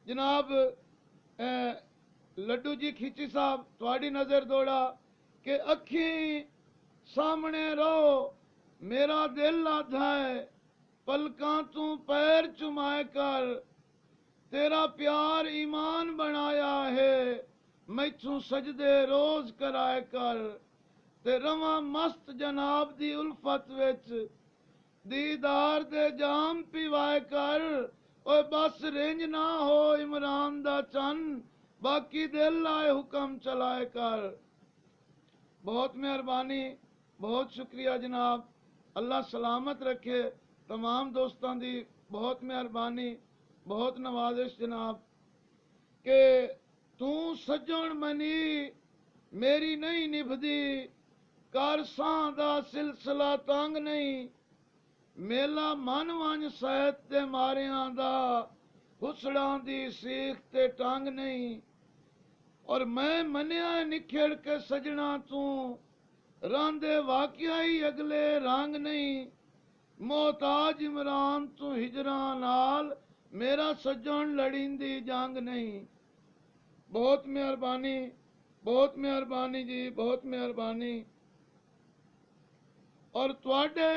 जनाब लड्डू जी खीची साहब थोड़ी नजर दौड़ा कि अखी सामने रहो, मेरा दिल आधा है, पलकां तू पैर चुमाए कर, तेरा प्यार ईमान बनाया है, मैथू सजदे रोज कराए कर, ते रवा मस्त जनाब दी उल्फत विच, दीदार दे जाम पिवाए कर। ओए बस रेंज ना हो इमरान दा चन, बाकी दिल आए हुक्म चलाए कर। बहुत मेहरबानी, बहुत शुक्रिया जनाब, अल्लाह सलामत रखे तमाम दोस्तों की। बहुत मेहरबानी, बहुत नवाजिश जनाब। के तू सज्जन मनी मेरी नहीं निभदी, कर सां दा सिलसिला तंग नहीं, मेला मन वंज सैत ते मारियां दा, हुसड़ां दी सीख ते टंग नहीं। और मैं मनिया निखेड़ के सजना तू, रांदे वाकिया ही अगले रंग नहीं, मोहताज इमरान तू हिजरा नाल, मेरा सज्जन लड़ींदी जंग नहीं। बहुत मेहरबानी, बहुत मेहरबानी जी, बहुत मेहरबानी। और तुहाडे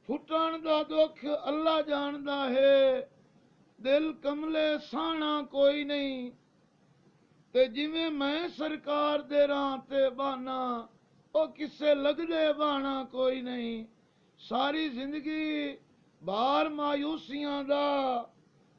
फुटण दा दुख अल्लाह जानदा है, दिल कमले साना कोई नहीं, ते जिवें मैं सरकार दे राह ते बहाना, ओ किसे लगदे बहाना कोई नहीं। सारी जिंदगी भार मायूसियां दा,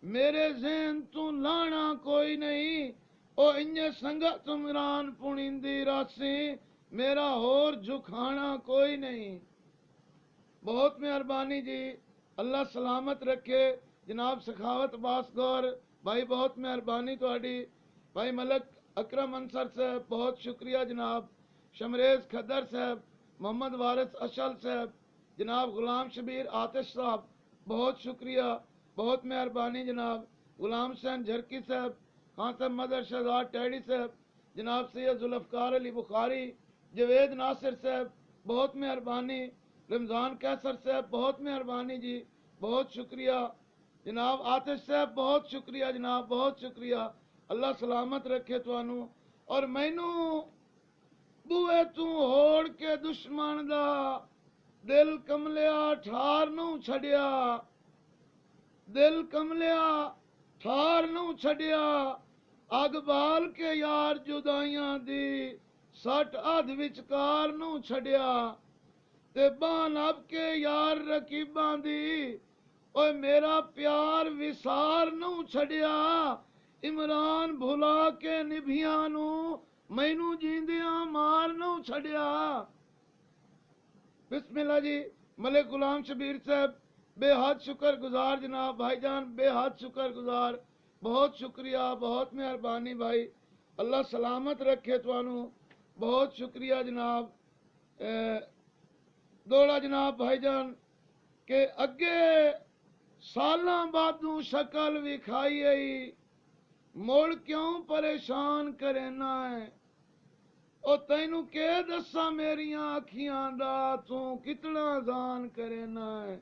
मेरे ज़हन तू लाना कोई नहीं, ओ इन्ने संगत इमरान पुणींदी रासी, मेरा होर झुकाना कोई नहीं। बहुत मेहरबानी जी, अल्लाह सलामत रखे जनाब सखावत बास गौर भाई, बहुत मेहरबानी तुहाडी। भाई मलक अकरम अंसर साहब बहुत शुक्रिया जनाब, शमरेज खदर साहब, मोहम्मद वारिस अशल साहब, जनाब गुलाम शबीर आतिश साहब बहुत शुक्रिया, बहुत मेहरबानी जनाब, गुलाम हुसैन झरकी साहब, खान साहब मदर शहजाद टैडी साहब, जनाब सैयद जुल्फकार अली बुखारी, जवेद नासिर साहब बहुत मेहरबानी, रमज़ान कैसर साहब बहुत मेहरबानी जी, बहुत शुक्रिया जनाब, आतिश साहब बहुत शुक्रिया जनाब, बहुत शुक्रिया, अल्लाह सलामत रखे तुहानू। और मैनू बूए तू होड़ के दुश्मन दा, दिल कमलिया ठार नू छड़िया, दिल कमलिया ठार नू छड़िया, अग बाल के यार जुदाइयां दी, सट अध विचकार नू छड़िया, ते बां नभ के यार रकीबां दी, ओए मेरा प्यार विसार नू छड़िया, इमरान भुला के निभियां नू, मैनू जींदियां मार नू छड़िया। बिस्मिल्लाह जी, मलिक गुलाम शबीर साहब बेहद शुक्र गुजार जनाब, भाईजान बेहद शुक्र गुजार, बहुत शुक्रिया, बहुत मेहरबानी भाई, अल्लाह सलामत रखे तुहानू, बहुत शुक्रिया जनाब। दौड़ा जनाब भाईजान के अगे सालां बादू शक्ल विखाई आई, मुड़ क्यों परेशान करेना है, ओ तैनू के दसा मेरियां अखियां दा, तू कितना जान करेना है,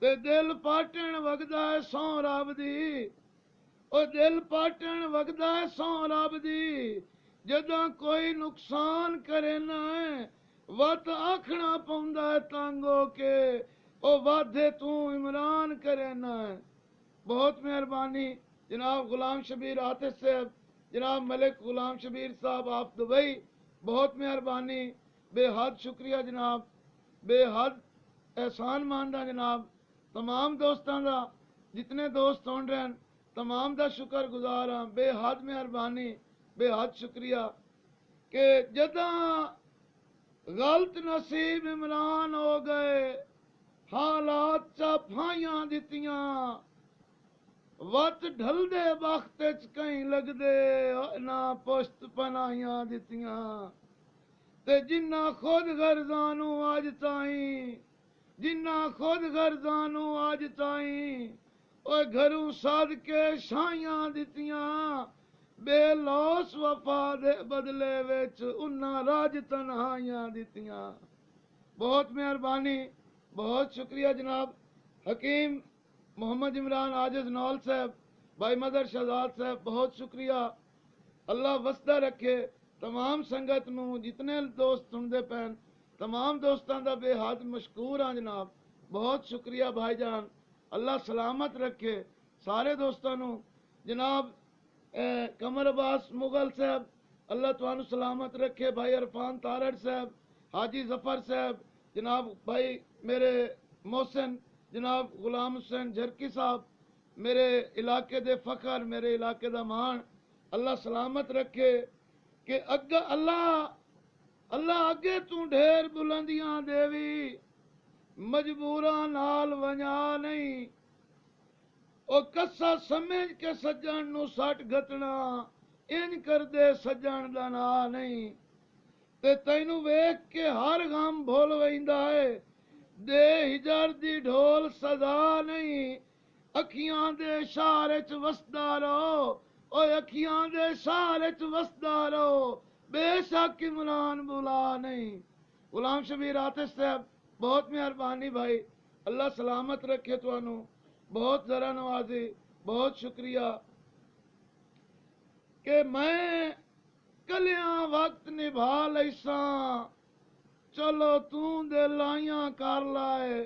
ते दिल पाटन वगदा है सौ रब दी, ओ दिल पाटन वगदा है सौ रब दी, जदां कोई नुकसान करेना है, वत आखना पौंदा है तांगो के, ओ वादे तू इमरान करेना है। बहुत मेहरबानी जनाब गुलाम शबीर आतिश साहब, जनाब मलिक गुलाम शबीर साहब आप दुबई, बहुत मेहरबानी, बेहद शुक्रिया जनाब, बेहद एहसान मानदा जनाब, तमाम दोस्तों का जितने दोस्त सुन रहे हैं तमाम का शुक्र गुजार हाँ, बेहद मेहरबानी, बेहद शुक्रिया कि जदा गलत नसीब इमरान हो गए, हालात चा फाइयां दितियां, वत ढलदे वक्त च कहीं लगदे ना पुश्त पनाइयां दितियां, ते जिन्ना खुद गर्जानू अज ताई, जिन्ना खुद गर्जानू अज ताई, ओए घरों सद के शाइयां दितियां, बेलौस वफा दे बदले विच उन्ना राज तन्हाइयां दितियां। बहुत मेहरबानी, बहुत शुक्रिया जनाब हकीम मोहम्मद इमरान आजिज नौल साहब, भाई मदर शहजाद साहब बहुत शुक्रिया, अल्लाह वसदा रखे तमाम संगत नूं, जितने दोस्त सुनते पैन तमाम दोस्तों का बेहद मशकूर हाँ जनाब, बहुत शुक्रिया भाईजान, अल्लाह सलामत रखे सारे दोस्तों नूं। जनाब कमर अब्बास मुगल साहब अल्लाह तुहानू सलामत रखे, भाई इरफान तारड़ साहब, हाजी जफर साहब, जनाब भाई मेरे मोहसिन जनाब गुलाम हुसैन झरकी साहब, मेरे इलाके दे फखर, मेरे इलाके दा मान, अल्लाह सलामत रखे कि अग्गा अल्लाह अगे तू ढेर बुलंदियां देवी, मजबूरां नाल वंजा नहीं, ओ कस्सा समझ के सज्जन नू सट घटना, इंज कर दे सज्जन दा ना नहीं, ते तैनू वेख के हर गम भुल वैंदा है, दे हिजर दी ढोल सजा नहीं, अखियां दे इशारे च वसदा रहो, ओए अखियां दे इशारे च वसदा रहो, बेशक इमरान बुला नहीं। गुलाम शबीर आतिश साहब बहुत मेहरबानी भाई, अल्लाह सलामत रखे तुहानू, बहुत जरा नवाजी, बहुत शुक्रिया कि मैं कलियां वक्त निभा लैसा, चलो तू दे लाइयां कर लाए,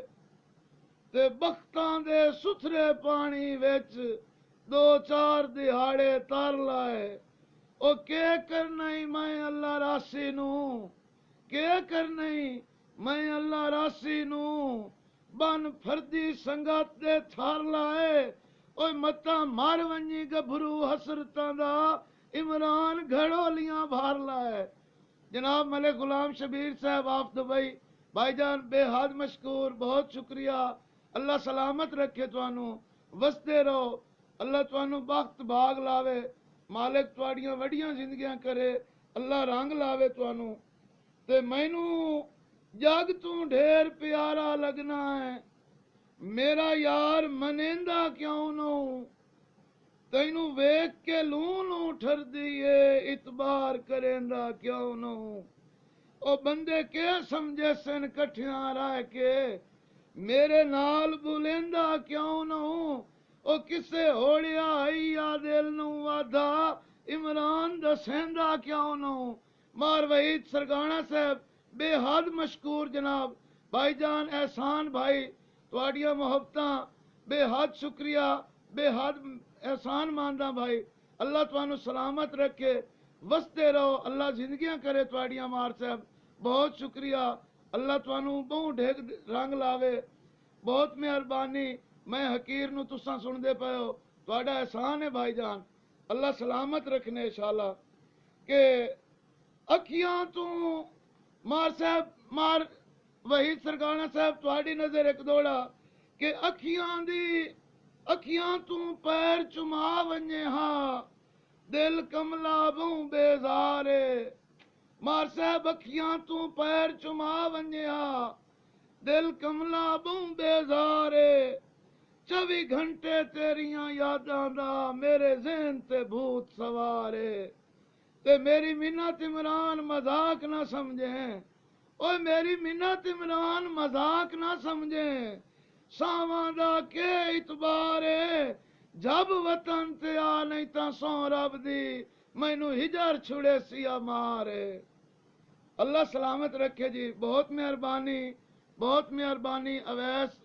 ते बख्तां दे सुथरे पानी विच दो चार दिहाड़े तर लाए, ओ के करना ही मैं अल्लाह रासी नू, के करना ही मैं अल्लाह रासी नू, बन फर्दी संगत दे थार लाए, ओए मता मार वंजी गभरू हसरतां दा, इमरान घड़ोलियां भार लाए। जनाब मलिक गुलाम शबीर साहब ऑफ दुबई भाईजान बेहद मशकूर, बहुत शुक्रिया, अल्लाह सलामत रखे तुहानू, वसदे रहो, अल्लाह तुहानू बख्त भाग लावे, मालिक तुहाड़ियां वड्डियां जिंदगियां करे, अल्लाह रंग लावे तुहानू, ते मैनू जग तू ढेर प्यारा लगना है, मेरा यार मनेंदा क्यों नू, तैनू वेख के लू लू ठरदी है, इतबार करेंदा क्यों नू, ओ बंदे के समझे सन कठियां रह के, मेरे नाल बुलेंदा क्यों नू, ओ किसे होड़िया आईया दिल नू वादा, इमरान दसेंदा क्यों नू। मार वहीद सरगाना साहब बेहद मशकूर जनाब, भाईजान एहसान भाई तुहाड़ियां मोहब्बतां, बेहद शुक्रिया, बेहद एहसान मानदा भाई, अल्लाह तुहानू सलामत रखे, वसते रहो, अल्लाह जिंदगियां करे तुहाड़ियां मार साहब, बहुत शुक्रिया, अल्लाह तुहानू बहु ढेग रंग लावे, बहुत मेहरबानी, मैं हकीर नू तुसां सुनदे पे हो, तुहाड़ा एहसान है भाईजान, अल्लाह सलामत रखने इंशाअल्लाह। के अखियां तू मार साहब मार वहीद सरगाना साहब तुहाड़ी नजर एक दौड़ा कि अखियां तू पैर चुमा वंजे हा, दिल कमला बहु बेजारे, मार साहब अखियां तू पैर चुमा वंजे हा, दिल कमला बहु बेजारे, 24 घंटे तेरियां यादां दा मेरे ज़हन ते भूत सवारे, ते मेरी मिन्नत इमरान मजाक ना समझे, ओए मेरी मिन्नत इमरान मजाक ना समझे, सावां दा के इतबारे, जब वतन ते आ नहीं तां सौ रब दी, मैनू हिजर छुड़े सिया मारे। अल्लाह सलामत रखे जी, बहुत मेहरबानी, बहुत मेहरबानी। अवैस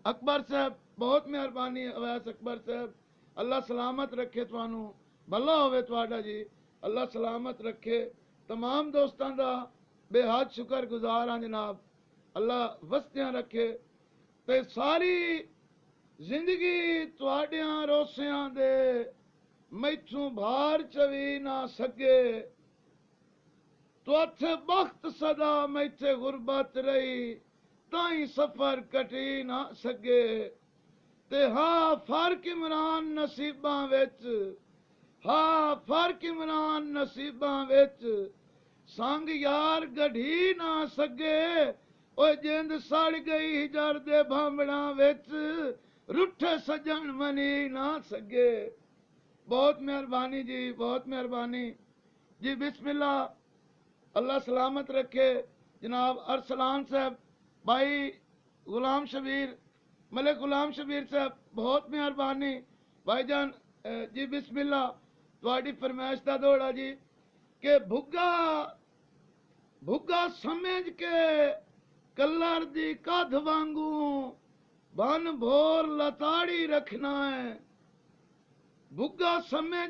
अकबर साहब बहुत मेहरबानी, अवैस अकबर साहब अल्लाह सलामत रखे तुहानू, भला होवे तुहाडा जी, अल्लाह सलामत रखे, तमाम दोस्तां दा बेहद शुक्र गुजार हाँ जनाब, अल्लाह वसदियां रखे, ते सारी जिंदगी तुहाडियां रोसियां दे मैथों भार चवी ना सके, तुआथे बख्त सदा मैथे गुरबत रही, ताई सफर कटी ना सके, ते हाँ फर्क इमरान नसीबां विच, हाँ फर्क इमरान नसीबां विच, संग यार गढ़ी ना सके, ओ जिंद सड़ गई हिजर दे भांबड़ा विच, रुठे सजन मनी ना सके। बहुत मेहरबानी जी, बहुत मेहरबानी जी, बिस्मिल्लाह, अल्लाह सलामत रखे। जनाब अरसलान साहब, भाई गुलाम शबीर मलिक गुलाम शबीर साहब बहुत मेहरबानी भाईजान जी बिस्मिल्ला ਤੁਹਾਡੀ फरमाइश का दौड़ा जी कि भुग्गा भुग्गा समझ के कलर दी कद वांगू बन भोर लताड़ी रखना है भुग्गा समझ